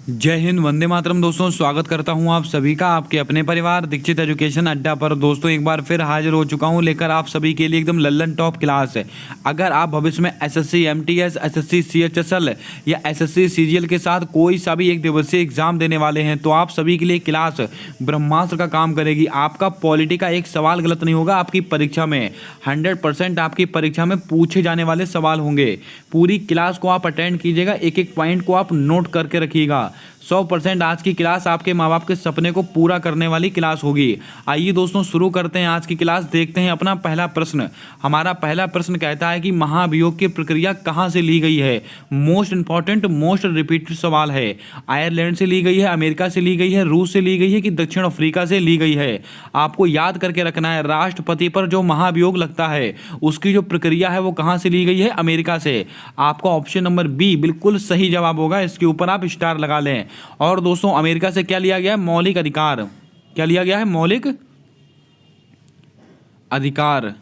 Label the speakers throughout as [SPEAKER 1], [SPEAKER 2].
[SPEAKER 1] जय हिंद, वंदे मातरम। दोस्तों, स्वागत करता हूं आप सभी का आपके अपने परिवार दीक्षित एजुकेशन अड्डा पर। दोस्तों, एक बार फिर हाजिर हो चुका हूं लेकर आप सभी के लिए एकदम लल्लन टॉप क्लास है। अगर आप भविष्य में एसएससी एमटीएस, एसएससी सीएचएसएल या एसएससी सीजीएल के साथ कोई सा भी एक दिवसीय एग्जाम देने वाले हैं तो आप सभी के लिए क्लास ब्रह्मास्त्र का काम करेगी। आपका पॉलिटी का एक सवाल गलत नहीं होगा। आपकी परीक्षा में 100% आपकी परीक्षा में पूछे जाने वाले सवाल होंगे। पूरी क्लास को आप अटेंड कीजिएगा, एक एक पॉइंट को आप नोट करके रखिएगा। 100% आज की क्लास आपके माँ बाप के सपने को पूरा करने वाली क्लास होगी। आइए दोस्तों, शुरू करते हैं आज की क्लास। देखते हैं अपना पहला प्रश्न। हमारा पहला प्रश्न कहता है कि महाभियोग की प्रक्रिया कहाँ से ली गई है। मोस्ट इंपॉर्टेंट, मोस्ट रिपीटेड सवाल है। आयरलैंड से ली गई है, अमेरिका से ली गई है, रूस से ली गई है कि दक्षिण अफ्रीका से ली गई है। आपको याद करके रखना है, राष्ट्रपति पर जो महाभियोग लगता है उसकी जो प्रक्रिया है वो कहाँ से ली गई है, अमेरिका से। आपका ऑप्शन नंबर बी बिल्कुल सही जवाब होगा। इसके ऊपर आप स्टार लगा लें। और दोस्तों, अमेरिका से क्या लिया गया है, मौलिक अधिकार। क्या लिया गया है, मौलिक अधिकार।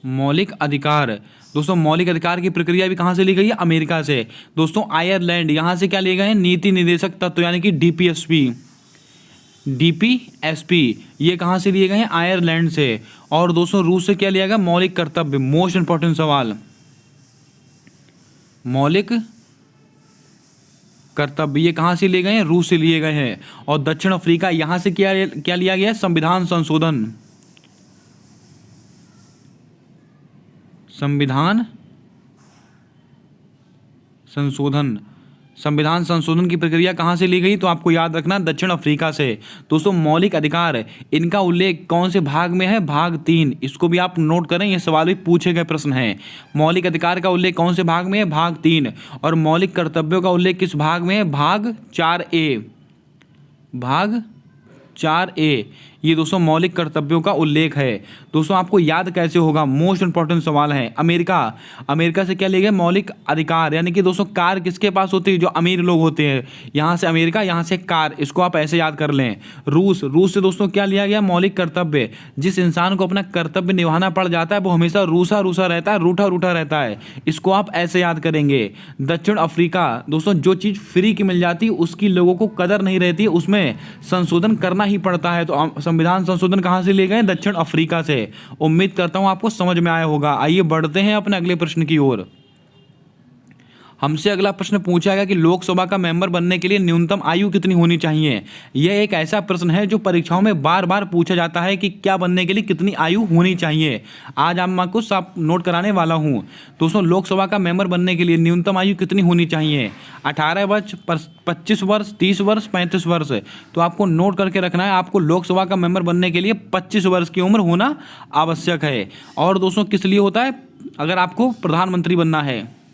[SPEAKER 1] मौलिक अधिकार। दोस्तों, मौलिक अधिकार की प्रक्रिया भी कहां से ली गई है, अमेरिका से। दोस्तों, आयरलैंड, यहां से क्या लिए गए हैं, नीति निर्देशक तत्व यानी कि डीपीएसपी। डीपीएसपी ये कहां से लिए गए हैं, आयरलैंड से। और दोस्तों, रूस से क्या लिया गया, मौलिक कर्तव्य। मोस्ट इंपॉर्टेंट सवाल, मौलिक कर्तव्य ये कहाँ से लिए गए हैं, रूस से लिए गए हैं। और दक्षिण अफ्रीका, यहाँ से क्या क्या लिया गया है, संविधान संशोधन। संविधान संशोधन। संविधान संशोधन की प्रक्रिया कहाँ से ली गई, तो आपको याद रखना दक्षिण अफ्रीका से। दोस्तों, मौलिक अधिकार इनका उल्लेख कौन से भाग में है, भाग 3। इसको भी आप नोट करें, ये सवाल भी पूछे गए प्रश्न है। मौलिक अधिकार का उल्लेख कौन से भाग में है, भाग 3। और मौलिक कर्तव्यों का उल्लेख किस भाग में है, भाग 4A। भाग 4A ये दोस्तों मौलिक कर्तव्यों का उल्लेख है। दोस्तों, आपको याद कैसे होगा, मोस्ट इंपॉर्टेंट सवाल है। अमेरिका से क्या ले गए, मौलिक अधिकार। यानी कि दोस्तों, कार किसके पास होती है, जो अमीर लोग होते हैं। यहाँ से अमेरिका, यहाँ से कार, इसको आप ऐसे याद कर लें। रूस से दोस्तों क्या लिया गया, मौलिक कर्तव्य। जिस इंसान को अपना कर्तव्य निभाना पड़ जाता है वो हमेशा रूसा रहता है, रूठा रहता है। इसको आप ऐसे याद करेंगे। दक्षिण अफ्रीका, दोस्तों जो चीज़ फ्री की मिल जाती है उसकी लोगों को कदर नहीं रहती है, उसमें संशोधन करना ही पड़ता है। तो संविधान संशोधन कहां से ले गए, दक्षिण अफ्रीका से। उम्मीद करता हूं आपको समझ में आया होगा। आइए बढ़ते हैं अपने अगले प्रश्न की ओर। हमसे अगला प्रश्न पूछा गया कि लोकसभा का मेंबर बनने के लिए न्यूनतम आयु कितनी होनी चाहिए। यह एक ऐसा प्रश्न है जो परीक्षाओं में बार बार पूछा जाता है कि क्या बनने के लिए कितनी आयु होनी चाहिए। आज आप आपको सब नोट कराने वाला हूं। दोस्तों, लोकसभा का मेंबर बनने के लिए न्यूनतम आयु कितनी होनी चाहिए, 18 वर्ष, 25 वर्ष, 30 वर्ष, 35 वर्ष। तो आपको नोट करके रखना है, आपको लोकसभा का मेंबर बनने के लिए 25 वर्ष की उम्र होना आवश्यक है। और दोस्तों, किस लिए होता है, अगर आपको प्रधानमंत्री बनना है,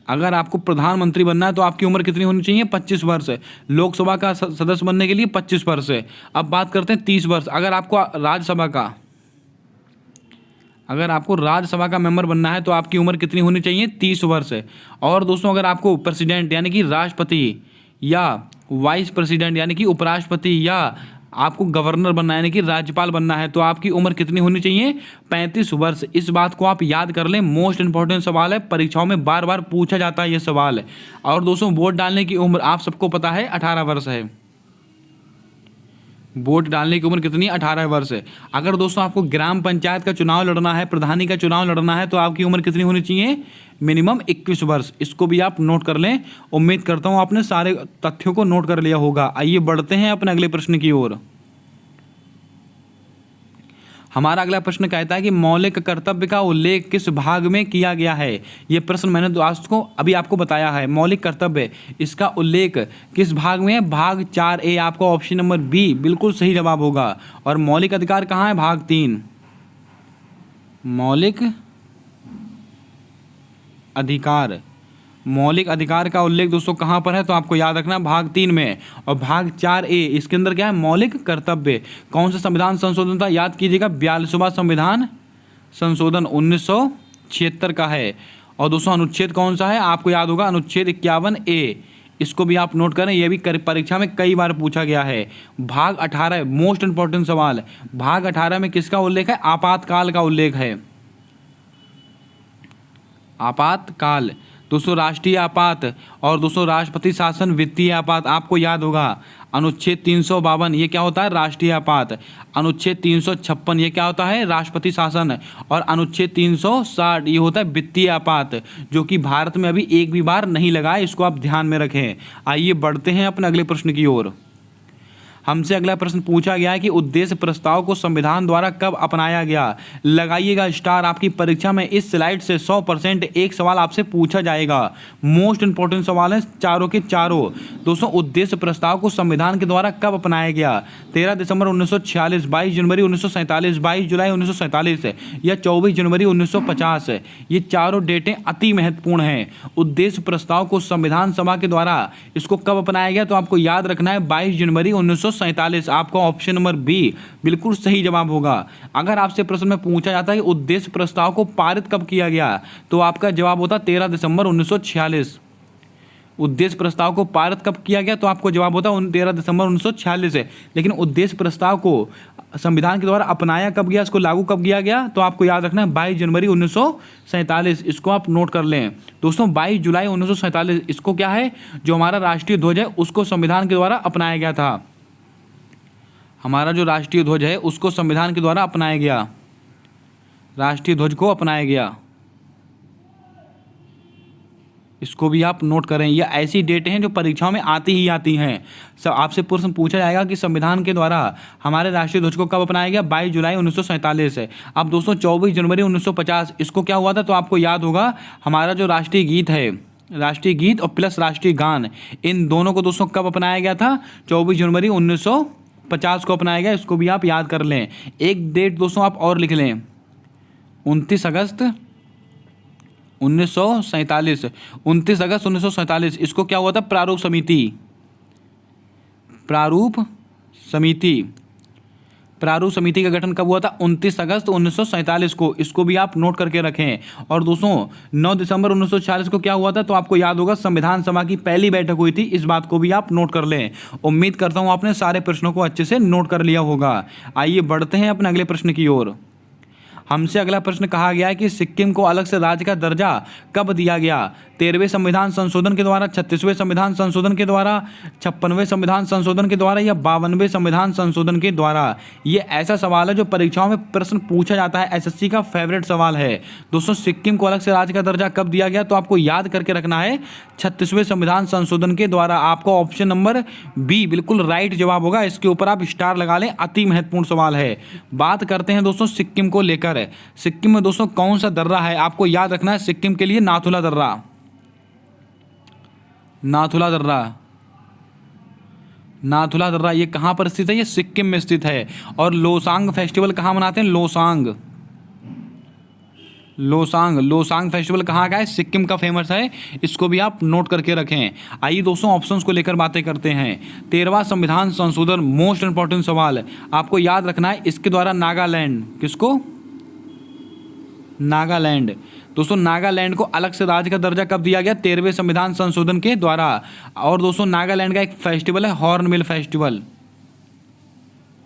[SPEAKER 1] अगर आपको प्रधानमंत्री बनना है तो आपकी उम्र कितनी होनी चाहिए, 25 वर्ष। लोकसभा का सदस्य बनने के लिए 25 वर्ष। अब बात करते हैं 30 वर्ष। अगर आपको राज्यसभा का मेंबर बनना है तो आपकी उम्र कितनी होनी चाहिए, 30 वर्ष। और दोस्तों, अगर आपको प्रेसिडेंट यानी कि राष्ट्रपति या वाइस प्रेसिडेंट यानी कि उपराष्ट्रपति या आपको गवर्नर बनना है यानी कि राज्यपाल बनना है तो आपकी उम्र कितनी होनी चाहिए, 35 वर्ष। इस बात को आप याद कर लें, मोस्ट इंपॉर्टेंट सवाल है, परीक्षाओं में बार बार पूछा जाता है ये सवाल। और दोस्तों, वोट डालने की उम्र आप सबको पता है 18 वर्ष है। वोट डालने की उम्र कितनी, 18 वर्ष है। अगर दोस्तों आपको ग्राम पंचायत का चुनाव लड़ना है, प्रधानी का चुनाव लड़ना है तो आपकी उम्र कितनी होनी चाहिए, मिनिमम 21 वर्ष। इसको भी आप नोट कर लें। उम्मीद करता हूँ आपने सारे तथ्यों को नोट कर लिया होगा। आइए बढ़ते हैं अपने अगले प्रश्न की ओर। हमारा अगला प्रश्न कहता है कि मौलिक कर्तव्य का उल्लेख किस भाग में किया गया है। यह प्रश्न मैंने दोस्तों को अभी आपको बताया है। मौलिक कर्तव्य, इसका उल्लेख किस भाग में है, भाग 4A। आपका ऑप्शन नंबर बी बिल्कुल सही जवाब होगा। और मौलिक अधिकार कहाँ है, भाग 3। मौलिक अधिकार का उल्लेख दोस्तों कहाँ पर है, तो आपको याद रखना भाग 3 में। और भाग 4A इसके अंदर क्या है, मौलिक कर्तव्य। कौन सा संविधान संशोधन था, याद कीजिएगा, 42वां संविधान संशोधन 1976 का है। और दोस्तों, अनुच्छेद कौन सा है, आपको याद होगा, अनुच्छेद 51A। इसको भी आप नोट करें, यह भी परीक्षा में कई बार पूछा गया है। भाग 18 मोस्ट इंपॉर्टेंट सवाल, भाग 18 में किसका उल्लेख है, आपातकाल का उल्लेख है। आपातकाल। दोस्तों राष्ट्रीय आपात और दोस्तों राष्ट्रपति शासन वित्तीय आपात आपको याद होगा। अनुच्छेद 352 ये क्या होता है, राष्ट्रीय आपात। अनुच्छेद 356 ये क्या होता है, राष्ट्रपति शासन। और अनुच्छेद 360 ये होता है वित्तीय आपात, जो कि भारत में अभी एक भी बार नहीं लगा है, इसको आप ध्यान में रखें। आइए बढ़ते हैं अपने अगले प्रश्न की ओर। हमसे अगला प्रश्न पूछा गया है कि उद्देश्य प्रस्ताव को संविधान द्वारा कब अपनाया गया। लगाइएगा स्टार, आपकी परीक्षा में इस स्लाइड से 100% एक सवाल आपसे पूछा जाएगा। मोस्ट इंपॉर्टेंट सवाल है चारों के चारों। दोस्तों उद्देश्य प्रस्ताव को संविधान के द्वारा कब अपनाया गया। 13 दिसंबर 1946, 22 जनवरी 1947, 22 जुलाई 1947 या 24 जनवरी 1950। ये चारों डेटें अति महत्वपूर्ण हैं। उद्देश्य प्रस्ताव को संविधान सभा के द्वारा इसको कब अपनाया गया, तो आपको याद रखना है 22 जनवरी 1947। आपका ऑप्शन नंबर बी बिल्कुल सही जवाब होगा। अगर आपसे प्रश्न में पूछा जाता है कि उद्देश्य प्रस्ताव को पारित कब किया गया, तो आपका जवाब होता 13 दिसंबर 1946। उद्देश्य प्रस्ताव को पारित कब किया गया, तो आपको जवाब होता 13 दिसंबर 1946 है। लेकिन उद्देश्य प्रस्ताव को संविधान के द्वारा अपनाया कब गया, इसको लागू कब किया गया, तो आपको याद रखना है 22 जनवरी 1947। इसको आप नोट कर लें। दोस्तों 22 जुलाई 1947 इसको क्या है, जो हमारा राष्ट्रीय ध्वज है उसको संविधान के द्वारा अपनाया गया था। हमारा जो राष्ट्रीय ध्वज है उसको संविधान के द्वारा अपनाया गया, राष्ट्रीय ध्वज को अपनाया गया। इसको भी आप नोट करें। ये ऐसी डेटें हैं जो परीक्षाओं में आती ही आती हैं। सब आपसे प्रश्न पूछा जाएगा कि संविधान के द्वारा हमारे राष्ट्रीय ध्वज को कब अपनाया गया, 22 जुलाई 1947 है। अब दोस्तों 24 जनवरी 1950 इसको क्या हुआ था, तो आपको याद होगा हमारा जो राष्ट्रीय गीत है, राष्ट्रीय गीत और प्लस राष्ट्रीय गान, इन दोनों को दोस्तों कब अपनाया गया था, 24 जनवरी 1950 को अपनाया गया। इसको भी आप याद कर लें। एक डेट दोस्तों आप और लिख लें, 29 अगस्त 1947। 29 अगस्त 1947 इसको क्या हुआ था, प्रारूप समिति, प्रारूप समिति, प्रारूप समिति का गठन कब हुआ था, 29 अगस्त 1947 को। इसको भी आप नोट करके रखें। और दोस्तों 9 दिसंबर 1946 को क्या हुआ था, तो आपको याद होगा संविधान सभा की पहली बैठक हुई थी। इस बात को भी आप नोट कर लें। उम्मीद करता हूं आपने सारे प्रश्नों को अच्छे से नोट कर लिया होगा। आइए बढ़ते हैं अपने अगले प्रश्न की ओर। हमसे अगला प्रश्न कहा गया है कि सिक्किम को अलग से राज्य का दर्जा कब दिया गया। 13वें संविधान संशोधन के द्वारा, 36वें संविधान संशोधन के द्वारा, 56वें संविधान संशोधन के द्वारा या 52वें संविधान संशोधन के द्वारा। ये ऐसा सवाल है जो परीक्षाओं में प्रश्न पूछा जाता है, एसएससी का फेवरेट सवाल है। दोस्तों सिक्किम को अलग से राज्य का दर्जा कब दिया गया, तो आपको याद करके रखना है 36वें संविधान संशोधन के द्वारा। आपका ऑप्शन नंबर बी बिल्कुल राइट जवाब होगा। इसके ऊपर आप स्टार लगा लें, अति महत्वपूर्ण सवाल है। बात करते हैं दोस्तों सिक्किम को लेकर। सिक्किम में दोस्तों कौन सा दर्रा है, आपको याद रखना है सिक्किम के लिए नाथुला दर्रा, नाथुला दर्रा, नाथुला दर्रा ये कहां पर स्थित है, ये सिक्किम में स्थित है। और लोसांग फेस्टिवल कहां मनाते हैं, लोसांग, लोसांग, लोसांग फेस्टिवल कहाँ का है, सिक्किम का फेमस है। इसको भी आप नोट करके रखें। आइए दोस्तों ऑप्शंस को लेकर बातें करते हैं। 13वां संविधान संशोधन, मोस्ट इंपॉर्टेंट सवाल, आपको याद रखना है इसके द्वारा नागालैंड, किसको, नागालैंड। दोस्तों नागालैंड को अलग से राज्य का दर्जा कब दिया गया, 13वें संविधान संशोधन के द्वारा। और दोस्तों नागालैंड का एक फेस्टिवल है हॉर्नबिल फेस्टिवल,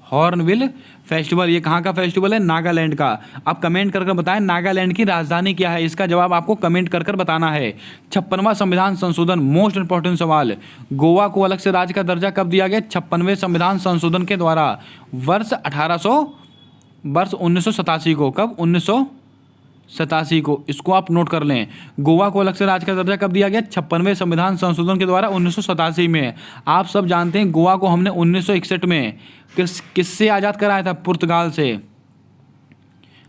[SPEAKER 1] हॉर्नबिल फेस्टिवल, ये कहाँ का फेस्टिवल है, नागालैंड का। आप कमेंट कर बताएं नागालैंड की राजधानी क्या है, इसका जवाब आपको कमेंट कर बताना है। 56वां संविधान संशोधन, मोस्ट इंपॉर्टेंट सवाल, गोवा को अलग से राज्य का दर्जा कब दिया गया, 56वें संविधान संशोधन के द्वारा, वर्ष 1987 को। कब, 1987 को। इसको आप नोट कर लें। गोवा को अलग से राज्य का दर्जा कब दिया गया, 56वें संविधान संशोधन के द्वारा 1987 में। आप सब जानते हैं गोवा को हमने 1961 में किससे आज़ाद कराया था, पुर्तगाल से।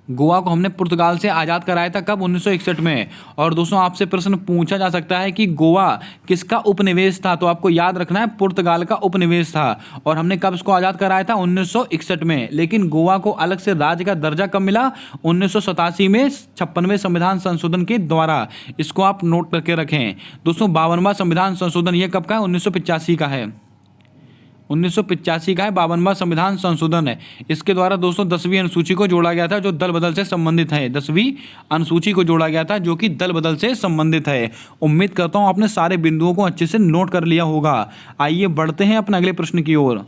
[SPEAKER 1] गोवा को हमने पुर्तगाल से आज़ाद कराया था, कब, 1961 में। और दोस्तों आपसे प्रश्न पूछा जा सकता है कि गोवा किसका उपनिवेश था, तो आपको याद रखना है पुर्तगाल का उपनिवेश था। और हमने कब इसको आज़ाद कराया था, 1961 में। लेकिन गोवा को अलग से राज्य का दर्जा कब मिला, 1987 में, 56वें संविधान संशोधन के द्वारा। इसको आप नोट करके रखें। दोस्तों 52वां संविधान संशोधन ये कब का है, 1985 का है, 1985 का है 52वां संविधान संशोधन है। इसके द्वारा दोस्तों 10वीं अनुसूची को जोड़ा गया था, जो दल बदल से संबंधित है। 10वीं अनुसूची को जोड़ा गया था जो कि दल बदल से संबंधित है। उम्मीद करता हूं आपने सारे बिंदुओं को अच्छे से नोट कर लिया होगा। आइए बढ़ते हैं अपने अगले प्रश्न की ओर।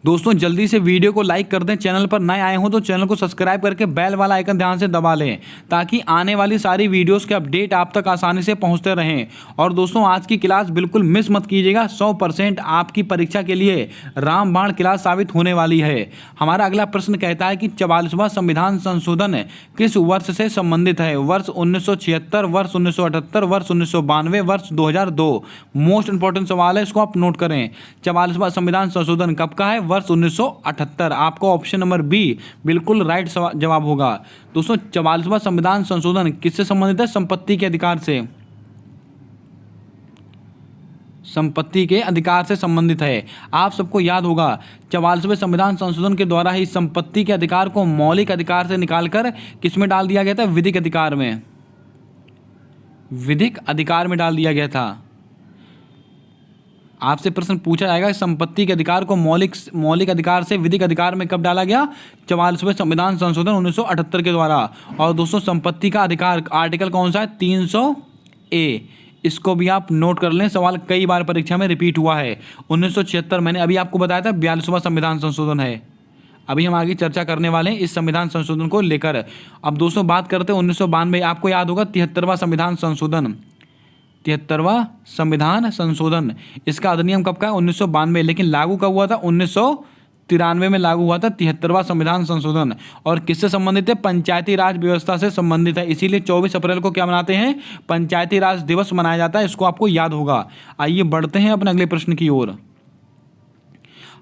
[SPEAKER 1] दोस्तों जल्दी से वीडियो को लाइक कर दें, चैनल पर नए आए हों तो चैनल को सब्सक्राइब करके बेल वाला आइकन ध्यान से दबा लें ताकि आने वाली सारी वीडियोस के अपडेट आप तक आसानी से पहुंचते रहें। और दोस्तों आज की क्लास बिल्कुल मिस मत कीजिएगा, 100% आपकी परीक्षा के लिए रामबाण क्लास साबित होने वाली है। हमारा अगला प्रश्न कहता है कि 44वां संविधान संशोधन किस वर्ष से संबंधित है? वर्ष 1976, वर्ष 1978, वर्ष 1992, वर्ष 2002। मोस्ट इंपॉर्टेंट सवाल है, इसको आप नोट करें। 44वां संविधान संशोधन कब का है? वर्ष 1978। आपको ऑप्शन नंबर बी बिल्कुल राइट जवाब होगा। दोस्तों 44वां संविधान संशोधन किससे संबंधित है? संपत्ति के अधिकार से, संपत्ति के अधिकार से संबंधित है। आप सबको याद होगा 44वें संविधान संशोधन के द्वारा ही संपत्ति के अधिकार को मौलिक अधिकार से निकालकर किस में डाल दिया गया था? विधिक अधिकार में, विधिक अधिकार में डाल दिया गया था। आपसे प्रश्न पूछा जाएगा संपत्ति के अधिकार को मौलिक अधिकार से विधिक अधिकार में कब डाला गया? 44वें संविधान संशोधन 1978 के द्वारा। और दोस्तों संपत्ति का अधिकार आर्टिकल कौन सा है? 300A। इसको भी आप नोट कर लें, सवाल कई बार परीक्षा में रिपीट हुआ है। 1976 मैंने अभी आपको बताया था 42वां संविधान संशोधन है। अभी हम आगे चर्चा करने वाले हैं इस संविधान संशोधन को लेकर। अब दोस्तों बात करते हैं 1992, आपको याद होगा 73वां संविधान संशोधन, 73वां संविधान संशोधन। इसका अधिनियम कब का है? 1992। लेकिन लागू कब हुआ था? 1993 में लागू हुआ था 73वां संविधान संशोधन। और किससे संबंधित है? पंचायती राज व्यवस्था से संबंधित है। इसीलिए 24 अप्रैल को क्या मनाते हैं? पंचायती राज दिवस मनाया जाता है। इसको आपको याद होगा। आइए बढ़ते हैं अपने अगले प्रश्न की ओर।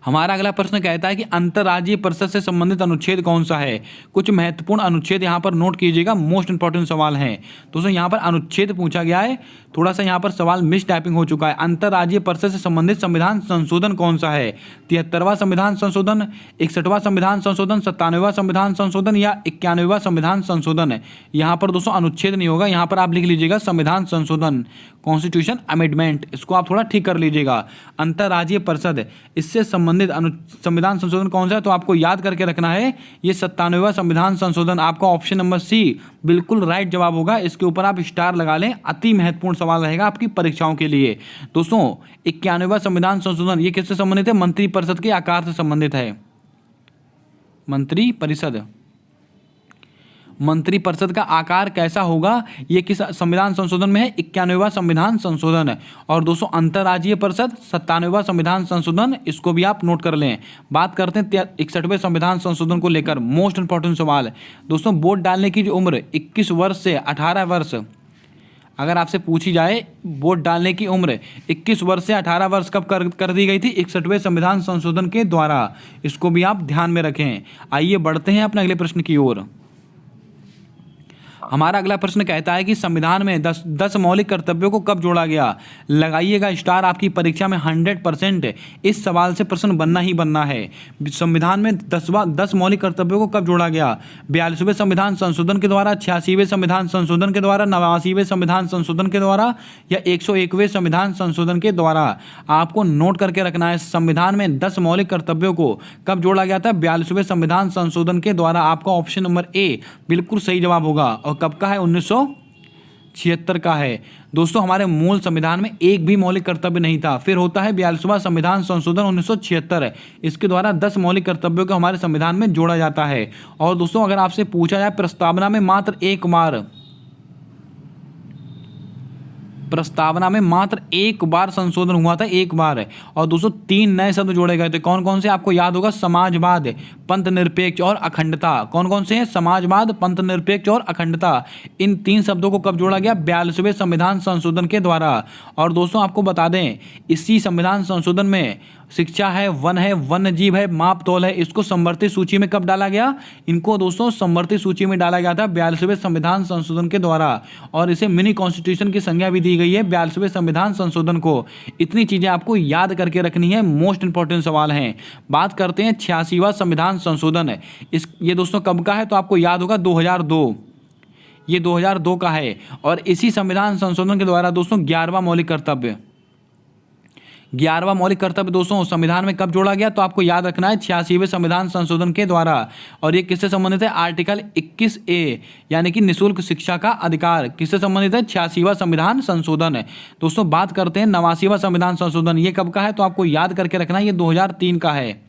[SPEAKER 1] हमारा अगला प्रश्न कहता है कि अंतर्राज्यीय परिषद से संबंधित अनुच्छेद कौन सा है? कुछ महत्वपूर्ण अनुच्छेद यहाँ पर नोट कीजिएगा, मोस्ट इंपॉर्टेंट सवाल है। दोस्तों यहाँ पर अनुच्छेद पूछा गया है, थोड़ा सा यहाँ पर सवाल मिस टाइपिंग हो चुका है। अंतर्राज्यीय परिषद से संबंधित संविधान संशोधन कौन सा है? 73वां संविधान संशोधन, 61वां संविधान संशोधन, 97वां संविधान संशोधन या 91वां संविधान संशोधन? यहाँ पर दोस्तों अनुच्छेद नहीं होगा, यहाँ पर आप लिख लीजिएगा संविधान संशोधन, कॉन्स्टिट्यूशन अमेंडमेंट। इसको आप थोड़ा ठीक कर लीजिएगा। अंतर्राज्यीय परिषद, इससे संबंधित संविधान संशोधन कौन सा है? तो आपको याद करके रखना है, ये 97वां संविधान संशोधन। आपका ऑप्शन नंबर सी बिल्कुल राइट जवाब होगा। इसके ऊपर आप स्टार लगा लें, अति महत्वपूर्ण सवाल रहेगा आपकी परीक्षाओं के लिए। दोस्तों 91वां संविधान संशोधन ये किससे संबंधित है? मंत्रिपरिषद के आकार से संबंधित है। मंत्रिपरिषद, मंत्रिपरिषद का आकार कैसा होगा? ये किस संविधान संशोधन में है? 91वां संविधान संशोधन। और दोस्तों अंतर्राज्यीय परिषद 97वां संविधान संशोधन, इसको भी आप नोट कर लें। बात करते हैं 61वें संविधान संशोधन को लेकर, मोस्ट इंपॉर्टेंट सवाल। दोस्तों वोट डालने की जो उम्र 21 वर्ष से 18 वर्ष, अगर आपसे पूछी जाए वोट डालने की उम्र 21 वर्ष से 18 वर्ष कब कर दी गई थी? 61वें संविधान संशोधन के द्वारा। इसको भी आप ध्यान में रखें। आइए बढ़ते हैं अपने अगले प्रश्न की ओर। हमारा अगला प्रश्न कहता है कि संविधान में 10 मौलिक कर्तव्यों को कब जोड़ा गया? लगाइएगा स्टार, आपकी परीक्षा में 100% इस सवाल से प्रश्न बनना ही बनना है। संविधान में 10 मौलिक कर्तव्यों को कब जोड़ा गया? 42वें संविधान संशोधन के द्वारा, 86वें संविधान संशोधन के द्वारा, 89वें संविधान संशोधन के द्वारा या 101वें संविधान संशोधन के द्वारा? आपको नोट करके रखना है, संविधान में 10 मौलिक कर्तव्यों को कब जोड़ा गया था? 42वें संविधान संशोधन के द्वारा। आपका ऑप्शन नंबर ए बिल्कुल सही जवाब होगा। और कब का है? 1976 का है। दोस्तों हमारे मूल संविधान में एक भी मौलिक कर्तव्य नहीं था, फिर होता है 42वां संविधान संशोधन 1976। इसके द्वारा 10 मौलिक कर्तव्यों को हमारे संविधान में जोड़ा जाता है। और दोस्तों अगर आपसे पूछा जाए प्रस्तावना में मात्र एक बार, प्रस्तावना में मात्र एक बार संशोधन हुआ था, एक बार। और दोस्तों 3 नए शब्द जोड़े गए थे। कौन कौन से? आपको याद होगा, समाजवाद, पंथ निरपेक्ष और अखंडता। कौन कौन से हैं? समाजवाद, पंथ निरपेक्ष और अखंडता। इन 3 शब्दों को कब जोड़ा गया? 42वें संविधान संशोधन के द्वारा। और दोस्तों आपको बता दें, इसी संविधान संशोधन में शिक्षा है, वन है, वन्य जीव है, माप तौल है, इसको संवर्ती सूची में कब डाला गया? इनको दोस्तों संवर्ती सूची में डाला गया था 42वें संविधान संशोधन के द्वारा। और इसे मिनी कॉन्स्टिट्यूशन की संज्ञा भी दी गई है 42वें संविधान संशोधन को। इतनी चीजें आपको याद करके रखनी है, मोस्ट इंपॉर्टेंट सवाल हैं। बात करते हैं 86वां संविधान संशोधन। ये दोस्तों कब का है? तो आपको याद होगा 2002, ये 2002 का है। और इसी संविधान संशोधन के द्वारा दोस्तों 11वां मौलिक कर्तव्य, 11वां मौलिक कर्तव्य दोस्तों संविधान में कब जोड़ा गया? तो आपको याद रखना है 86वें संविधान संशोधन के द्वारा। और ये किससे संबंधित है? आर्टिकल 21A यानी कि निःशुल्क शिक्षा का अधिकार किससे संबंधित है? 86वां संविधान संशोधन है। दोस्तों बात करते हैं 89वां संविधान संशोधन, ये कब का है? तो आपको याद करके रखना है, ये 2003 का है।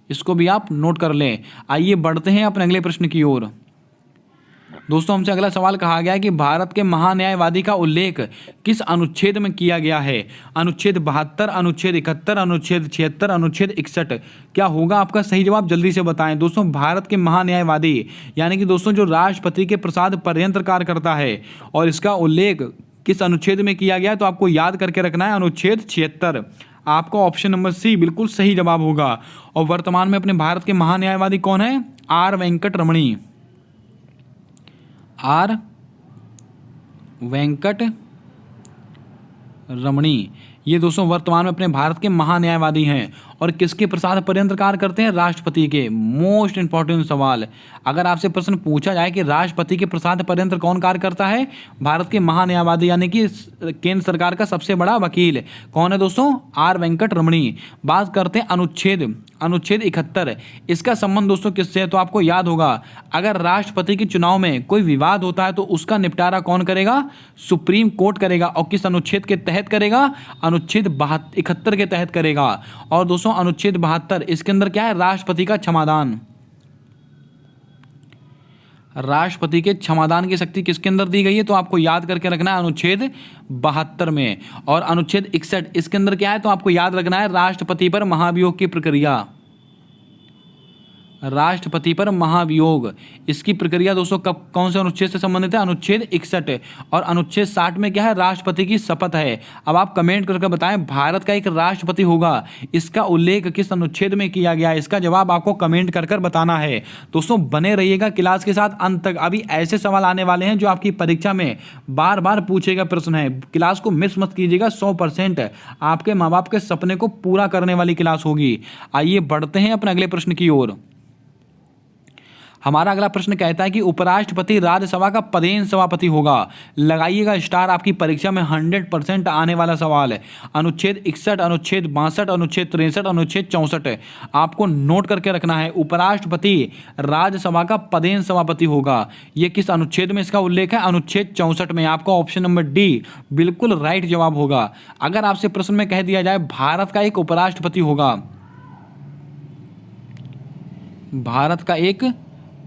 [SPEAKER 1] इसको भी आप नोट कर लें। आइए बढ़ते हैं अपने अगले प्रश्न की ओर। दोस्तों हमसे अगला सवाल कहा गया है कि भारत के महान्यायवादी का उल्लेख किस अनुच्छेद में किया गया है? अनुच्छेद 72, अनुच्छेद 71, अनुच्छेद 76, अनुच्छेद 61। क्या होगा आपका सही जवाब, जल्दी से बताएं। दोस्तों भारत के महान्यायवादी यानी कि दोस्तों जो राष्ट्रपति के प्रसाद पर्यंत कार्य करता है, और इसका उल्लेख किस अनुच्छेद में किया गया है, तो आपको याद करके रखना है अनुच्छेद 76। आपका ऑप्शन नंबर सी बिल्कुल सही जवाब होगा। और वर्तमान में अपने भारत के महान्यायवादी कौन है? Are Venkat Ramani. Are Venkat रमणी ये दोस्तों वर्तमान में अपने भारत के महान्यायवादी हैं। और किसके प्रसाद पर्यंत कार्य करते हैं? राष्ट्रपति के। मोस्ट इंपॉर्टेंट सवाल, अगर आपसे प्रश्न पूछा जाए कि राष्ट्रपति के प्रसाद पर्यंत कौन कार्य करता है? भारत के महान्यायवादी यानी कि केंद्र सरकार का सबसे बड़ा वकील कौन है दोस्तों? आर वेंकट रमणी। बात करते हैं अनुच्छेद 71। इसका संबंध दोस्तों किससे है? तो आपको याद होगा, अगर राष्ट्रपति के चुनाव में कोई विवाद होता है तो उसका निपटारा कौन करेगा? सुप्रीम कोर्ट करेगा। और किस अनुच्छेद के तहत करेगा? अनुच्छेद 71 के तहत करेगा। और दोस्तों अनुच्छेद 72 इसके अंदर क्या है? राष्ट्रपति का क्षमादान। राष्ट्रपति के क्षमादान की शक्ति किसके अंदर दी गई है? तो आपको याद करके रखना है अनुच्छेद 72 में। और अनुच्छेद 61 इसके अंदर क्या है? तो आपको याद रखना है राष्ट्रपति पर महाभियोग की प्रक्रिया। राष्ट्रपति पर महाभियोग इसकी प्रक्रिया दोस्तों कब कौन से अनुच्छेद से संबंधित है? अनुच्छेद 61। और अनुच्छेद 60 में क्या है? राष्ट्रपति की शपथ है। अब आप कमेंट करके बताएं भारत का एक राष्ट्रपति होगा, इसका उल्लेख किस अनुच्छेद में किया गया है? इसका जवाब आपको कमेंट कर बताना है। दोस्तों बने रहिएगा क्लास के साथ अंत तक, अभी ऐसे सवाल आने वाले हैं जो आपकी परीक्षा में बार बार पूछेगा प्रश्न है। क्लास को मिस मत कीजिएगा, 100% आपके माँ बाप के सपने को पूरा करने वाली क्लास होगी। आइए बढ़ते हैं अपने अगले प्रश्न की ओर। हमारा अगला प्रश्न कहता है कि उपराष्ट्रपति राज्यसभा का पदेन सभापति होगा। लगाइएगा स्टार, आपकी परीक्षा में 100% आने वाला सवाल है। अनुच्छेद 61, अनुच्छेद 62, अनुच्छेद 63, अनुच्छेद 64 आपको नोट करके रखना है। उपराष्ट्रपति राज्यसभा का पदेन सभापति होगा। यह किस अनुच्छेद में इसका उल्लेख है? अनुच्छेद 64 में। आपका ऑप्शन नंबर डी बिल्कुल राइट जवाब होगा। अगर आपसे प्रश्न में कह दिया जाए भारत का एक उपराष्ट्रपति होगा, भारत का एक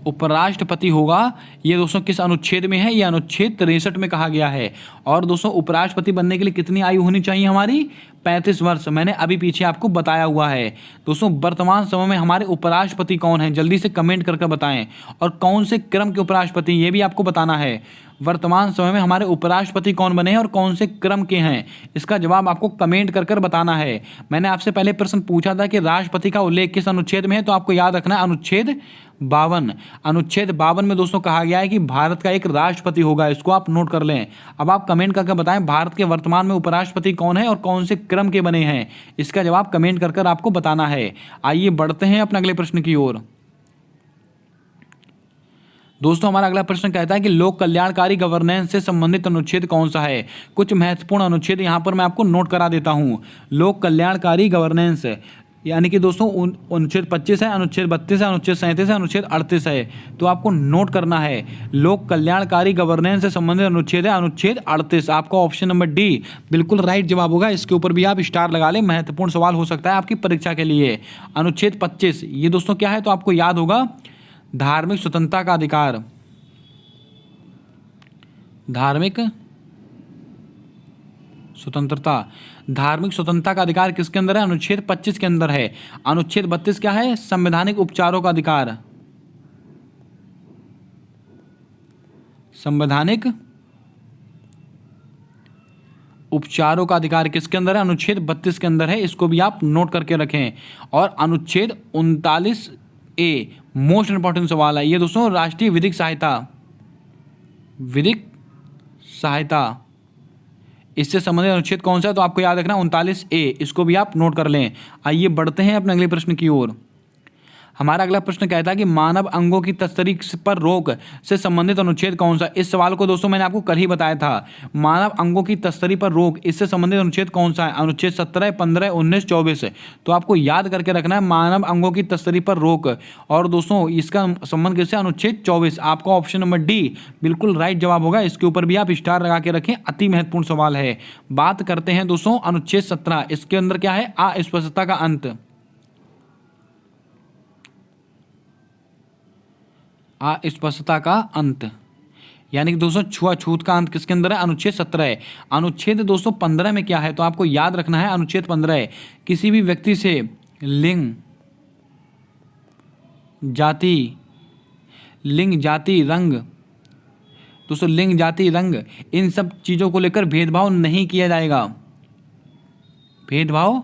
[SPEAKER 1] उपराष्ट्रपति होगा, ये दोस्तों किस अनुच्छेद में है? ये अनुच्छेद 63 में कहा गया है। और दोस्तों उपराष्ट्रपति बनने के लिए कितनी आयु होनी चाहिए हमारी? 35 वर्ष। मैंने अभी पीछे आपको बताया हुआ है। दोस्तों वर्तमान समय में हमारे उपराष्ट्रपति कौन है? जल्दी से कमेंट करके बताएं। और कौन से क्रम के उपराष्ट्रपति, ये भी आपको बताना है। वर्तमान समय में हमारे उपराष्ट्रपति कौन बने हैं और कौन से क्रम के हैं, इसका जवाब आपको कमेंट कर बताना है। मैंने आपसे पहले प्रश्न पूछा था कि राष्ट्रपति का उल्लेख किस अनुच्छेद में है, तो आपको याद रखना है अनुच्छेद 52। अनुच्छेद 52 में दोस्तों कहा गया है कि भारत का एक राष्ट्रपति होगा। इसको आप नोट कर लें। अब आप कमेंट करके बताएं भारत के वर्तमान में उपराष्ट्रपति कौन है और कौन से क्रम के बने हैं, इसका जवाब कमेंट कर आपको बताना है। आइए बढ़ते हैं अपने अगले प्रश्न की ओर। दोस्तों हमारा अगला प्रश्न कहता है कि लोक कल्याणकारी गवर्नेंस से संबंधित अनुच्छेद कौन सा है? कुछ महत्वपूर्ण अनुच्छेद यहां पर मैं आपको नोट करा देता हूं। लोक कल्याणकारी गवर्नेंस यानी कि दोस्तों अनुच्छेद 25 है, अनुच्छेद 32 है, अनुच्छेद 37 है, अनुच्छेद 38 है। तो आपको नोट करना है लोक कल्याणकारी गवर्नेंस से संबंधित अनुच्छेद है अनुच्छेद 38। आपका ऑप्शन नंबर डी बिल्कुल राइट जवाब होगा। इसके ऊपर भी आप स्टार लगा लें, महत्वपूर्ण सवाल हो सकता है आपकी परीक्षा के लिए। अनुच्छेद 25 ये दोस्तों क्या है? तो आपको याद होगा धार्मिक स्वतंत्रता का अधिकार। धार्मिक स्वतंत्रता का अधिकार किसके अंदर है? अनुच्छेद 25 के अंदर है। अनुच्छेद 32 क्या है? संवैधानिक उपचारों का अधिकार। संवैधानिक उपचारों का अधिकार किसके अंदर है? अनुच्छेद 32 के अंदर है। इसको भी आप नोट करके रखें। और अनुच्छेद 39A मोस्ट इंपॉर्टेंट सवाल है ये दोस्तों, राष्ट्रीय विधिक सहायता इससे संबंधित अनुच्छेद कौन सा है? तो आपको याद रखना 39A। इसको भी आप नोट कर लें। आइए बढ़ते हैं अपने अगले प्रश्न की ओर। हमारा अगला प्रश्न कहता है कि मानव अंगों की तस्करी पर रोक से संबंधित अनुच्छेद कौन सा? इस सवाल को दोस्तों मैंने आपको कल ही बताया था। मानव अंगों की तस्करी पर रोक इससे संबंधित अनुच्छेद कौन सा है? अनुच्छेद 17, 15, 19, 24। तो आपको याद करके रखना है मानव अंगों की तस्करी पर रोक। और दोस्तों इसका संबंध किससे? अनुच्छेद 24। आपका ऑप्शन नंबर डी बिल्कुल राइट जवाब होगा। इसके ऊपर भी आप स्टार लगा के रखें, अति महत्वपूर्ण सवाल है। बात करते हैं दोस्तों अनुच्छेद 17। इसके अंदर क्या है? अस्पष्टता का अंत। अस्पष्टता का अंत, यानी कि दोस्तों छुआछूत का अंत किसके अंदर है? अनुच्छेद 17 है। अनुच्छेद दोस्तों 15 में क्या है, तो आपको याद रखना है अनुच्छेद 15 है, किसी भी व्यक्ति से लिंग, जाति, रंग, दोस्तों लिंग, जाति, रंग, इन सब चीज़ों को लेकर भेदभाव नहीं किया जाएगा, भेदभाव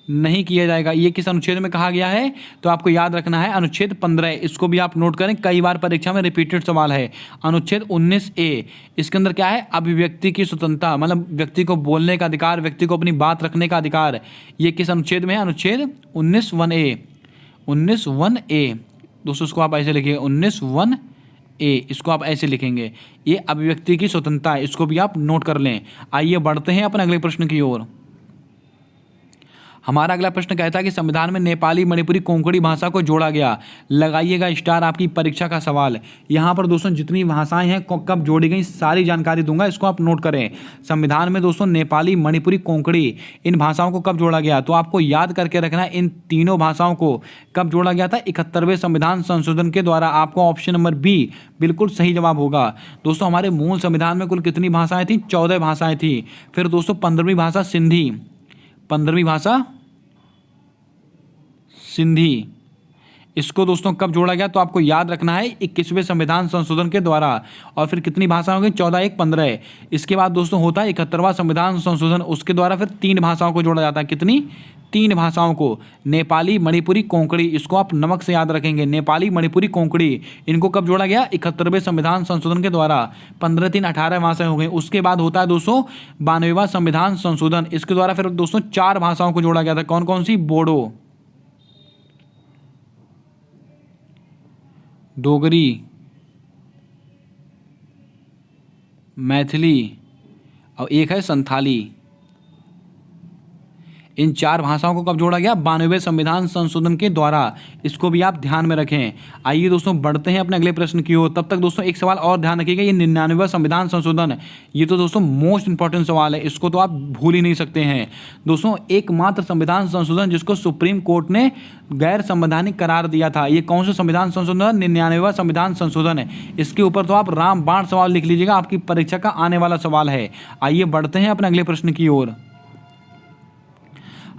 [SPEAKER 1] नहीं किया जाएगा। ये किस अनुच्छेद में कहा गया है? तो आपको याद रखना है अनुच्छेद 15, इसको भी आप नोट करें, कई बार परीक्षा में रिपीटेड सवाल है। अनुच्छेद 19A, इसके अंदर क्या है? अभिव्यक्ति की स्वतंत्रता, मतलब व्यक्ति को बोलने का अधिकार, व्यक्ति को अपनी बात रखने का अधिकार। ये किस अनुच्छेद में है? अनुच्छेद 19(1)A, 19(1)A। दोस्तों इसको आप ऐसे लिखिए 19(1)A, इसको आप ऐसे लिखेंगे, ये अभिव्यक्ति की स्वतंत्रता है, इसको भी आप नोट कर लें। आइए बढ़ते हैं अपने अगले प्रश्न की ओर। हमारा अगला प्रश्न कहता है कि संविधान में नेपाली, मणिपुरी, कोंकणी भाषा को जोड़ा गया। लगाइएगा स्टार, आपकी परीक्षा का सवाल। यहाँ पर दोस्तों जितनी भाषाएं हैं कब जोड़ी गई सारी जानकारी दूंगा, इसको आप नोट करें। संविधान में दोस्तों नेपाली, मणिपुरी, कोंकणी इन भाषाओं को कब जोड़ा गया? तो आपको याद करके रखना है इन तीनों भाषाओं को कब जोड़ा गया था? 71वें संविधान संशोधन के द्वारा। आपको ऑप्शन नंबर बी बिल्कुल सही जवाब होगा। दोस्तों हमारे मूल संविधान में कुल कितनी भाषाएं थी? 14 भाषाएं थी। फिर दोस्तों 15वीं भाषा सिंधी, 15वीं भाषा सिंधी, इसको दोस्तों कब जोड़ा गया? तो आपको याद रखना है 21वें संविधान संशोधन के द्वारा। और फिर कितनी भाषा होंगी? 14, 1, 15। इसके बाद दोस्तों होता है 71वां संविधान संशोधन, उसके द्वारा फिर 3 भाषाओं को जोड़ा जाता है। कितनी? 3 भाषाओं को, नेपाली, मणिपुरी, कोंकणी। इसको आप नमक से याद रखेंगे, नेपाली, मणिपुरी, कोंकणी, इनको कब जोड़ा गया? 71वें संविधान संशोधन के द्वारा। 15, 3, 18 भाषाएं हो गई। उसके बाद होता है दोस्तों 92वां संविधान संशोधन, इसके द्वारा फिर दोस्तों 4 भाषाओं को जोड़ा गया था। कौन कौन सी? बोडो, डोगरी, मैथिली और एक है संथाली। इन 4 भाषाओं को कब जोड़ा गया? 92वें संविधान संशोधन के द्वारा। इसको भी आप ध्यान में रखें। आइए दोस्तों बढ़ते हैं अपने अगले प्रश्न की ओर। तब तक दोस्तों एक सवाल और ध्यान रखिएगा, ये 99वां संविधान संशोधन, ये तो दोस्तों मोस्ट इंपॉर्टेंट सवाल है, इसको तो आप भूल ही नहीं सकते हैं। दोस्तों एकमात्र संविधान संशोधन जिसको सुप्रीम कोर्ट ने गैर संवैधानिक करार दिया था, ये कौन सा संविधान संशोधन है? 99वां संविधान संशोधन है। इसके ऊपर तो आप रामबाण सवाल लिख लीजिएगा, आपकी परीक्षा का आने वाला सवाल है। आइए बढ़ते हैं अपने अगले प्रश्न की ओर।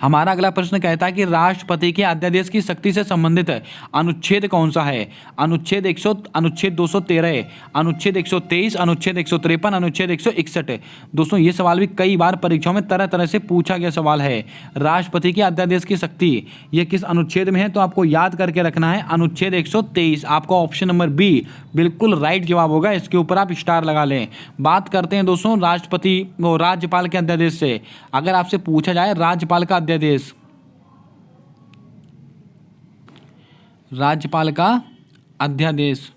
[SPEAKER 1] हमारा अगला प्रश्न कहता है कि राष्ट्रपति के अध्यादेश की शक्ति से संबंधित अनुच्छेद कौन सा है? अनुच्छेद 213, अनुच्छेद 123, अनुच्छेद 153, अनुच्छेद 161। दोस्तों ये सवाल भी कई बार परीक्षाओं में तरह तरह से पूछा गया सवाल है। राष्ट्रपति के अध्यादेश की शक्ति ये किस अनुच्छेद में है? तो आपको याद करके रखना है अनुच्छेद 123। आपका ऑप्शन नंबर बी बिल्कुल राइट जवाब होगा, इसके ऊपर आप स्टार लगा लें। बात करते हैं दोस्तों राज्यपाल के अध्यादेश से। अगर आपसे पूछा जाए राज्यपाल का अध्यादेश, राज्यपाल का अध्यादेश,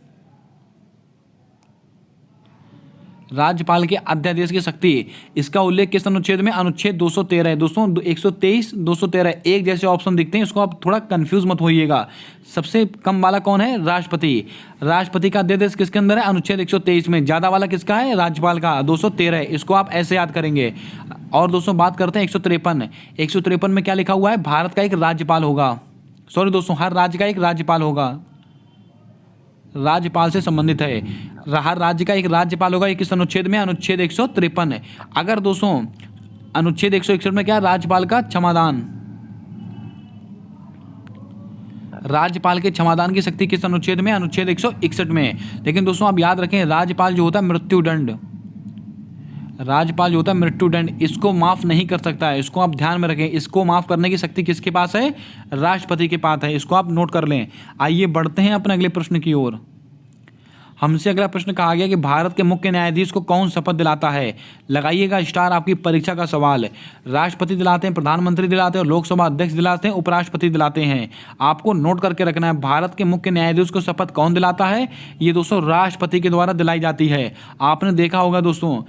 [SPEAKER 1] राज्यपाल के अध्यादेश की शक्ति, इसका उल्लेख किस अनुच्छेद में? अनुच्छेद 213 है। दोस्तों 123, 213 एक जैसे ऑप्शन दिखते हैं, इसको आप थोड़ा कंफ्यूज मत होइएगा। सबसे कम वाला कौन है? राष्ट्रपति। राष्ट्रपति का अध्यादेश किसके अंदर है? अनुच्छेद 123 में। ज़्यादा वाला किसका है? राज्यपाल का, 213। इसको आप ऐसे याद करेंगे। और दोस्तों बात करते हैं 153। 153 में क्या लिखा हुआ है? भारत का एक राज्यपाल होगा। सॉरी दोस्तों, हर राज्य का एक राज्यपाल होगा, राज्यपाल से संबंधित है। हर राज्य का एक राज्यपाल होगा। ये किस अनुच्छेद में? अनुच्छेद 153। अगर दोस्तों अनुच्छेद 161 में क्या? राज्यपाल का क्षमादान, राज्यपाल के क्षमादान की शक्ति किस अनुच्छेद में? अनुच्छेद 161 में। लेकिन दोस्तों आप याद रखें, राज्यपाल जो होता है मृत्युदंड, राज्यपाल जो होता है मृत्युदंड, इसको माफ नहीं कर सकता है। इसको आप ध्यान में रखें, इसको माफ करने की शक्ति किसके पास है? राष्ट्रपति के पास है। इसको आप नोट कर लें। आइए बढ़ते हैं अपने अगले प्रश्न की ओर। हमसे अगला प्रश्न कहा गया कि भारत के मुख्य न्यायाधीश को कौन शपथ दिलाता है? लगाइएगा स्टार, आपकी परीक्षा का सवाल। राष्ट्रपति दिलाते हैं, प्रधानमंत्री दिलाते हैं, लोकसभा अध्यक्ष दिलाते हैं, उपराष्ट्रपति दिलाते हैं। आपको नोट करके रखना है, भारत के मुख्य न्यायाधीश को शपथ कौन दिलाता है? ये दोस्तों राष्ट्रपति के द्वारा दिलाई जाती है। आपने देखा होगा दोस्तों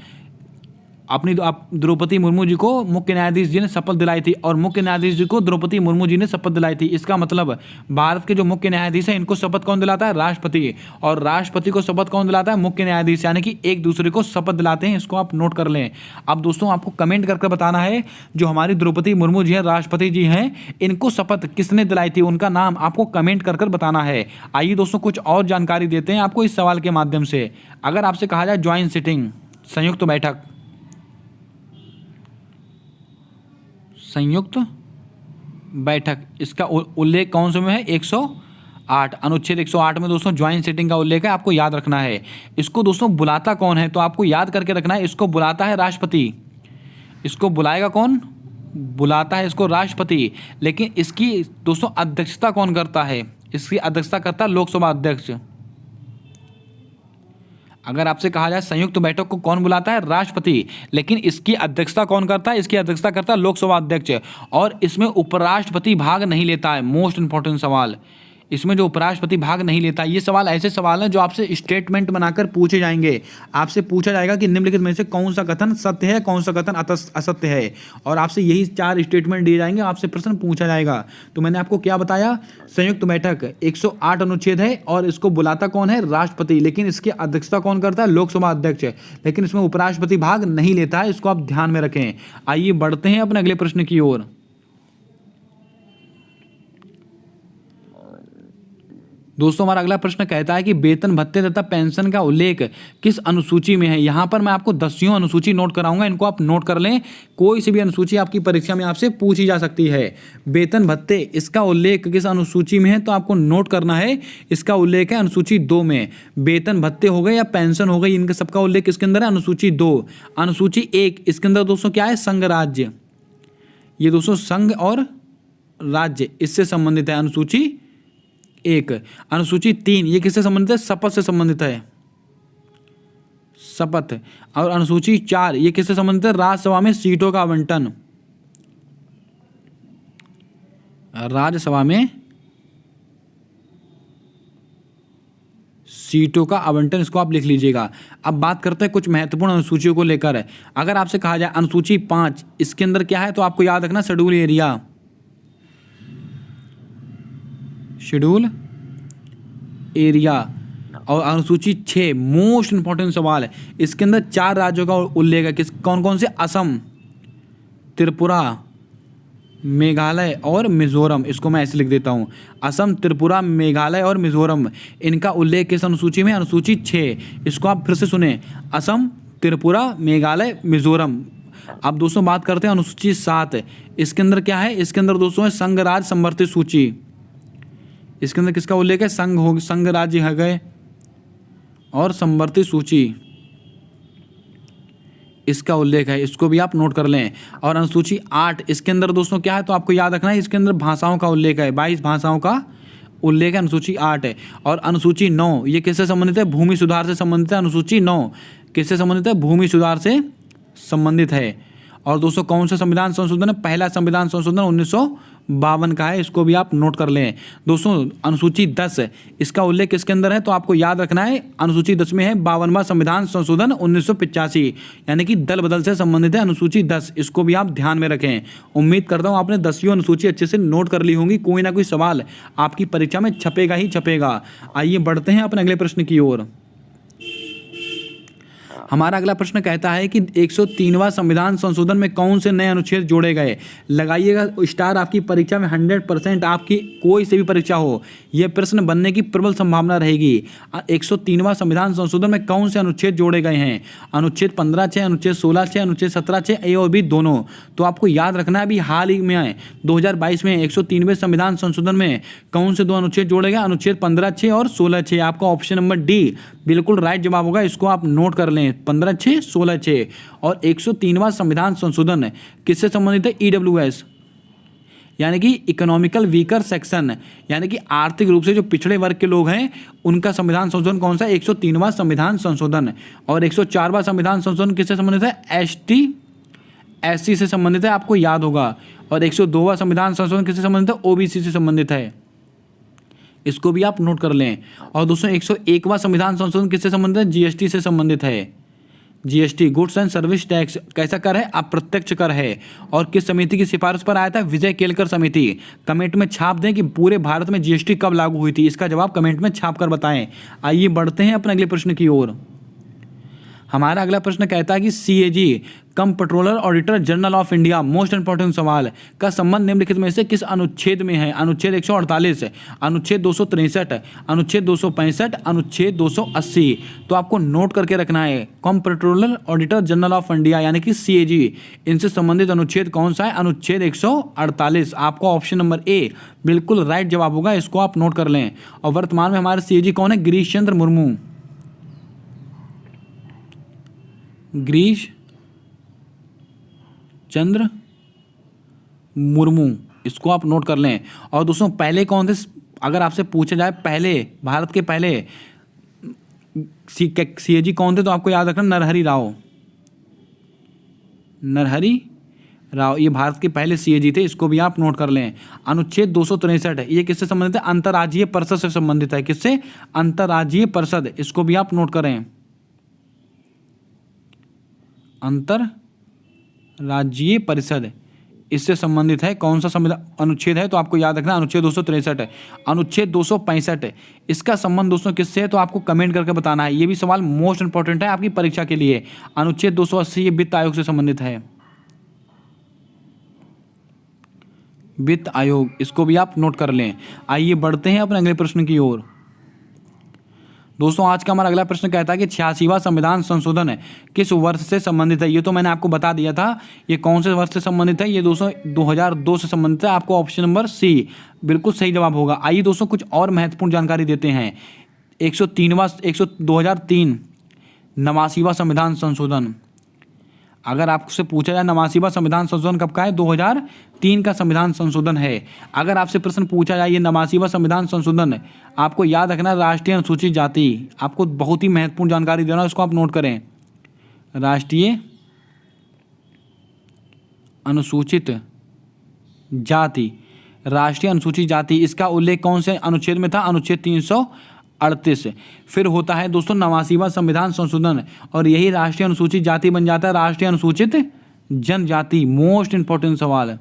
[SPEAKER 1] अपनी आप द्रौपदी मुर्मू जी को मुख्य न्यायाधीश जी ने शपथ दिलाई थी और मुख्य न्यायाधीश जी को द्रौपदी मुर्मू जी ने शपथ दिलाई थी। इसका मतलब भारत के जो मुख्य न्यायाधीश हैं इनको शपथ कौन दिलाता है? राष्ट्रपति। और राष्ट्रपति को शपथ कौन दिलाता है? मुख्य न्यायाधीश। यानी कि एक दूसरे को शपथ दिलाते हैं। इसको आप नोट कर लें। अब दोस्तों आपको कमेंट करके बताना है जो हमारी द्रौपदी मुर्मू जी हैं, राष्ट्रपति जी हैं, इनको शपथ किसने दिलाई थी, उनका नाम आपको कमेंट कर बताना है। आइए दोस्तों कुछ और जानकारी देते हैं आपको इस सवाल के माध्यम से। अगर आपसे कहा जाए ज्वाइंट सिटिंग, संयुक्त बैठक, संयुक्त बैठक, इसका उल्लेख कौन से में है? 108, अनुच्छेद 108 में दोस्तों ज्वाइंट सिटिंग का उल्लेख है, आपको याद रखना है। इसको दोस्तों बुलाता कौन है? तो आपको याद करके रखना है, इसको बुलाता है राष्ट्रपति। इसको बुलाएगा कौन? बुलाता है इसको राष्ट्रपति। लेकिन इसकी दोस्तों अध्यक्षता कौन करता है? इसकी अध्यक्षता करता है लोकसभा अध्यक्ष। अगर आपसे कहा जाए संयुक्त बैठक को कौन बुलाता है? राष्ट्रपति। लेकिन इसकी अध्यक्षता कौन करता है? इसकी अध्यक्षता करता है लोकसभा अध्यक्ष। और इसमें उपराष्ट्रपति भाग नहीं लेता है। मोस्ट इंपॉर्टेंट सवाल, इसमें जो उपराष्ट्रपति भाग नहीं लेता। ये सवाल ऐसे सवाल हैं जो आपसे स्टेटमेंट बनाकर पूछे जाएंगे। आपसे पूछा जाएगा कि निम्नलिखित में से कौन सा कथन सत्य है, कौन सा कथन असत्य है, और आपसे यही 4 स्टेटमेंट दिए जाएंगे, आपसे प्रश्न पूछा जाएगा। तो मैंने आपको क्या बताया? संयुक्त बैठक 108 अनुच्छेद है और इसको बुलाता कौन है? राष्ट्रपति। लेकिन इसकी अध्यक्षता कौन करता है? लोकसभा अध्यक्ष। लेकिन इसमें उपराष्ट्रपति भाग नहीं लेता है, इसको आप ध्यान में रखें। आइए बढ़ते हैं अपने अगले प्रश्न की ओर। दोस्तों हमारा अगला प्रश्न कहता है कि वेतन भत्ते तथा पेंशन का उल्लेख किस अनुसूची में है? यहाँ पर मैं आपको 10वीं अनुसूची नोट कराऊंगा, इनको आप नोट कर लें। कोई सी भी अनुसूची आपकी परीक्षा में आपसे पूछी जा सकती है। वेतन भत्ते, इसका उल्लेख किस अनुसूची में है? तो आपको नोट करना है, इसका उल्लेख है अनुसूची 2 में। वेतन भत्ते हो गए या पेंशन हो गई, इनके सबका उल्लेख किसके अंदर है? अनुसूची 2। अनुसूची 1, इसके अंदर दोस्तों क्या है? संघ राज्य। ये दोस्तों संघ और राज्य इससे संबंधित है, अनुसूची 1। अनुसूची 3, ये किससे संबंधित है? शपथ से संबंधित है, शपथ। और अनुसूची 4, ये किससे संबंधित है? राज्यसभा में सीटों का आवंटन। राज्यसभा में सीटों का आवंटन, इसको आप लिख लीजिएगा। अब बात करते हैं कुछ महत्वपूर्ण अनुसूचियों को लेकर। अगर आपसे कहा जाए अनुसूची 5, इसके अंदर क्या है? तो आपको याद रखना शेड्यूल एरिया, शेड्यूल एरिया। और अनुसूची 6, मोस्ट इंपॉर्टेंट सवाल है, इसके अंदर 4 राज्यों का उल्लेख है। किस कौन कौन से? असम, त्रिपुरा, मेघालय और मिजोरम। इसको मैं ऐसे लिख देता हूँ, असम, त्रिपुरा, मेघालय और मिजोरम। इनका उल्लेख किस अनुसूची में? अनुसूची 6। इसको आप फिर से सुने, असम, त्रिपुरा, मेघालय, मिजोरम। अब दोस्तों बात करते हैं अनुसूची 7, इसके अंदर क्या है? इसके अंदर दोस्तों है संघ राज्य संवर्ती सूची। इसके अंदर किसका उल्लेख है? संघ राज्य है गए और संवर्ती सूची, इसका उल्लेख है। इसको भी आप नोट कर लें। और अनुसूची 8, इसके अंदर दोस्तों क्या है? तो आपको याद रखना है, इसके अंदर भाषाओं का उल्लेख है, 22 भाषाओं का उल्लेख है, अनुसूची 8 है। और अनुसूची 9, ये किससे संबंधित है? भूमि सुधार से संबंधित है। अनुसूची 9 किससे संबंधित है? भूमि सुधार से संबंधित है। और दोस्तों कौन सा संविधान संशोधन है? पहला संविधान संशोधन 1952 का है, इसको भी आप नोट कर लें। दोस्तों अनुसूची 10, इसका उल्लेख किसके अंदर है? तो आपको याद रखना है, अनुसूची 10 में है 52वां संविधान संशोधन 1985, यानी कि दल बदल से संबंधित है अनुसूची 10। इसको भी आप ध्यान में रखें। उम्मीद करता हूँ आपने 10वीं अनुसूची अच्छे से नोट कर ली होंगी। कोई ना कोई सवाल आपकी परीक्षा में छपेगा ही छपेगा। आइए बढ़ते हैं अपने अगले प्रश्न की ओर। हमारा अगला प्रश्न कहता है कि 103वां संविधान संशोधन में कौन से नए अनुच्छेद जोड़े गए? लगाइएगा स्टार, आपकी परीक्षा में 100%, आपकी कोई से भी परीक्षा हो, यह प्रश्न बनने की प्रबल संभावना रहेगी। 103वां संविधान संशोधन में कौन से अनुच्छेद जोड़े गए हैं? अनुच्छेद 15(6), अनुच्छेद 16(6), अनुच्छेद 17(6), ए और बी दोनों। तो आपको याद रखना है, अभी हाल ही में 2022 में 103वें संविधान संशोधन में कौन से 2 अनुच्छेद जोड़े गए? अनुच्छेद 15(6) और 16(6). आपका ऑप्शन नंबर डी बिल्कुल राइट जवाब होगा, इसको आप नोट कर लें, 15(6), 16(6). और 103वां संविधान संशोधन किससे संबंधित है? EWS, यानी कि इकोनॉमिकल वीकर सेक्शन, यानी कि आर्थिक रूप से जो पिछड़े वर्ग के लोग हैं उनका संविधान संशोधन कौन सा है? 103वां संविधान संशोधन। और 104वां संविधान संशोधन किससे संबंधित है? ST SC से संबंधित है, आपको याद होगा। और 102वां संविधान संशोधन किससे संबंधित है? OBC से संबंधित है, इसको भी आप नोट कर लें। और दोस्तों 101वां संविधान संशोधन किससे संबंधित है? GST से संबंधित है, GST goods and service tax कैसा कर है? अप्रत्यक्ष कर है। और किस समिति की सिफारिश पर आया था? विजय केलकर समिति। कमेंट में छाप दें कि पूरे भारत में जीएसटी कब लागू हुई थी, इसका जवाब कमेंट में छाप कर बताएं। आइए बढ़ते हैं अपने अगले प्रश्न की ओर। हमारा अगला प्रश्न कहता है कि CAG controller auditor general of India, most important सवाल, का संबंध निम्नलिखित में से किस अनुच्छेद में है? अनुच्छेद 148, अनुच्छेद 263, अनुच्छेद 265, अनुच्छेद 280। तो आपको नोट करके रखना है। Controller auditor general of India यानी कि सीएजी, इनसे संबंधित अनुच्छेद कौन सा है? अनुच्छेद 148। आपको ऑप्शन नंबर ए बिल्कुल राइट जवाब होगा, इसको आप नोट कर लें। और वर्तमान में हमारे सीएजी कौन है? गिरीश चंद्र मुर्मू। गिरीश चंद्र मुर्मू, इसको आप नोट कर लें। और दोस्तों पहले कौन थे? अगर आपसे पूछा जाए पहले, भारत के पहले सीएजी कौन थे, तो आपको याद रखना नरहरि राव। नरहरि राव ये भारत के पहले सीएजी थे, इसको भी आप नोट कर लें। अनुच्छेद 263 ये किससे संबंधित है? अंतर्राज्यीय परिषद से संबंधित है। किससे? अंतर्राज्यीय परिषद, इसको भी आप नोट करें। अंतर्राज्यीय परिषद इससे संबंधित है। कौन सा संविधान अनुच्छेद है? तो आपको याद रखना अनुच्छेद 263 है। अनुच्छेद 265 इसका संबंध दोस्तों किससे है? तो आपको कमेंट करके बताना है। ये भी सवाल मोस्ट इंपॉर्टेंट है आपकी परीक्षा के लिए। अनुच्छेद 280 ये वित्त आयोग से संबंधित है। वित्त आयोग, इसको भी आप नोट कर लें। आइए बढ़ते हैं अपने अगले प्रश्न की ओर। दोस्तों आज का हमारा अगला प्रश्न कहता है कि 86वां संविधान संशोधन किस वर्ष से संबंधित है? ये तो मैंने आपको बता दिया था, ये कौन से वर्ष से संबंधित है? ये दोस्तों 2002 से संबंधित है। आपको ऑप्शन नंबर सी बिल्कुल सही जवाब होगा। आइए दोस्तों कुछ और महत्वपूर्ण जानकारी देते हैं। 2003 89वां संविधान संशोधन। अगर आपसे पूछा जाए 89वां संविधान संशोधन कब का है? 2003 का संविधान संशोधन है। अगर आपसे प्रश्न पूछा जाए ये 89वां संविधान संशोधन, आपको याद रखना राष्ट्रीय अनुसूचित जाति, आपको बहुत ही महत्वपूर्ण जानकारी देना, इसको आप नोट करें। राष्ट्रीय अनुसूचित जाति, राष्ट्रीय अनुसूचित जाति, इसका उल्लेख कौन से अनुच्छेद में था? अनुच्छेद 338। फिर होता है दोस्तों 89वां संविधान संशोधन और यही राष्ट्रीय अनुसूचित जाति बन जाता है राष्ट्रीय अनुसूचित जनजाति। मोस्ट इंपॉर्टेंट सवाल।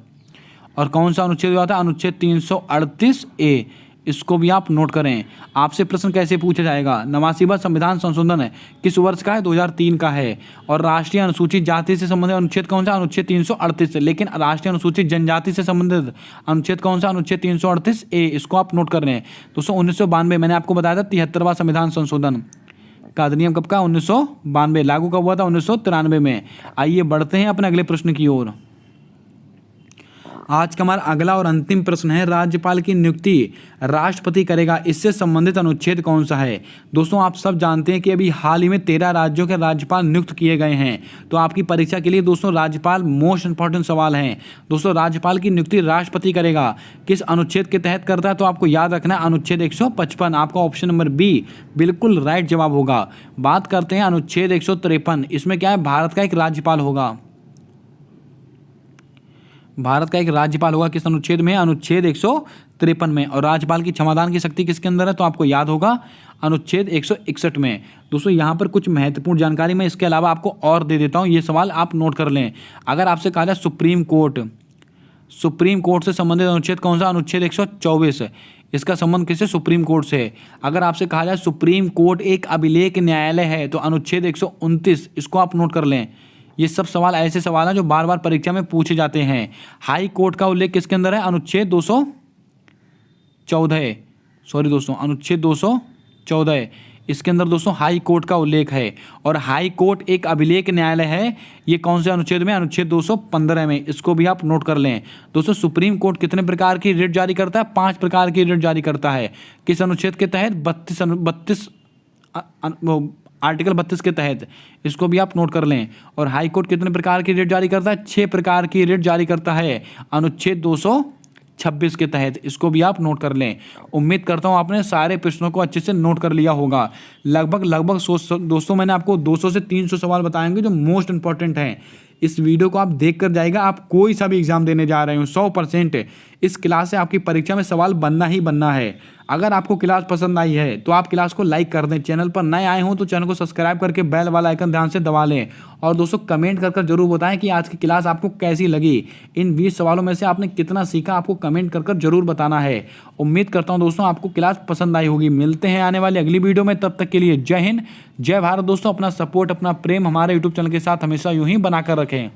[SPEAKER 1] और कौन सा अनुच्छेद हुआ था? अनुच्छेद 338A, इसको भी आप नोट करें। आपसे प्रश्न कैसे पूछा जाएगा? 89वां संविधान संशोधन किस वर्ष का है? 2003 का है। और राष्ट्रीय अनुसूचित जाति से संबंधित अनुच्छेद कौन सा? अनुच्छेद 338। लेकिन राष्ट्रीय अनुसूचित जनजाति से संबंधित अनुच्छेद कौन सा? अनुच्छेद 338A, इसको आप नोट कर रहे हैं। दोस्तों 1992 मैंने आपको बताया था 73वां संविधान संशोधन का अधिनियम कब का? 1992। लागू कब हुआ था? 1993 में। आइए बढ़ते हैं अपने अगले प्रश्न की ओर। आज का हमारा अगला और अंतिम प्रश्न है, राज्यपाल की नियुक्ति राष्ट्रपति करेगा, इससे संबंधित अनुच्छेद कौन सा है? दोस्तों आप सब जानते हैं कि अभी हाल ही में 13 राज्यों के राज्यपाल नियुक्त किए गए हैं। तो आपकी परीक्षा के लिए दोस्तों राज्यपाल मोस्ट इंपॉर्टेंट सवाल हैं। दोस्तों राज्यपाल की नियुक्ति राष्ट्रपति करेगा, किस अनुच्छेद के तहत करता है? तो आपको याद रखना है अनुच्छेद 155। आपका ऑप्शन नंबर बी बिल्कुल राइट जवाब होगा। बात करते हैं अनुच्छेद 153, इसमें क्या है? भारत का एक राज्यपाल होगा। भारत का एक राज्यपाल होगा किस अनुच्छेद में? अनुच्छेद 153 में। और राज्यपाल की क्षमादान की शक्ति किसके अंदर है? तो आपको याद होगा अनुच्छेद 161 में। दोस्तों यहाँ पर कुछ महत्वपूर्ण जानकारी मैं इसके अलावा आपको और दे देता हूँ, ये सवाल आप नोट कर लें। अगर आपसे कहा जाए सुप्रीम कोर्ट से संबंधित अनुच्छेद कौन सा? अनुच्छेद 124। इसका संबंध किससे? सुप्रीम कोर्ट से। अगर आपसे कहा जाए सुप्रीम कोर्ट एक अभिलेख न्यायालय है, तो अनुच्छेद 129, इसको आप नोट कर लें। ये सब सवाल ऐसे सवाल हैं जो बार बार परीक्षा में पूछे जाते हैं। हाई कोर्ट का उल्लेख किसके अंदर है? अनुच्छेद 214। सॉरी दोस्तों, अनुच्छेद 214, इसके अंदर दोस्तों हाई कोर्ट का उल्लेख है। और हाई कोर्ट एक अभिलेख न्यायालय है, ये कौन से अनुच्छेद में? अनुच्छेद 215 में। इसको भी आप नोट कर लें। दोस्तों सुप्रीम कोर्ट कितने प्रकार की रिट जारी करता है? 5 प्रकार की रिट जारी करता है। किस अनुच्छेद के तहत? 32 आर्टिकल 32 के तहत। इसको भी आप नोट कर लें। और हाई कोर्ट कितने प्रकार की रिट जारी करता है? 6 प्रकार की रिट जारी करता है अनुच्छेद 226 के तहत। इसको भी आप नोट कर लें। उम्मीद करता हूं आपने सारे प्रश्नों को अच्छे से नोट कर लिया होगा। लगभग दोस्तों मैंने आपको 200 से 300 सवाल बताएंगे जो मोस्ट इंपॉर्टेंट हैं। इस वीडियो को आप देख कर जाएगा, आप कोई सा भी एग्जाम देने जा रहे हो 100% इस क्लास से आपकी परीक्षा में सवाल बनना ही बनना है। अगर आपको क्लास पसंद आई है तो आप क्लास को लाइक कर दें, चैनल पर नए आए हों तो चैनल को सब्सक्राइब करके बेल वाला आइकन ध्यान से दबा लें। और दोस्तों कमेंट कर जरूर बताएं कि आज की क्लास आपको कैसी लगी। इन 20 सवालों में से आपने कितना सीखा आपको कमेंट कर जरूर बताना है। उम्मीद करता हूं दोस्तों आपको क्लास पसंद आई होगी। मिलते हैं आने वाली अगली वीडियो में, तब तक के लिए जय हिंद जय भारत। दोस्तों अपना सपोर्ट अपना प्रेम हमारे यूट्यूब चैनल के साथ हमेशा यूं ही बनाकर रखें।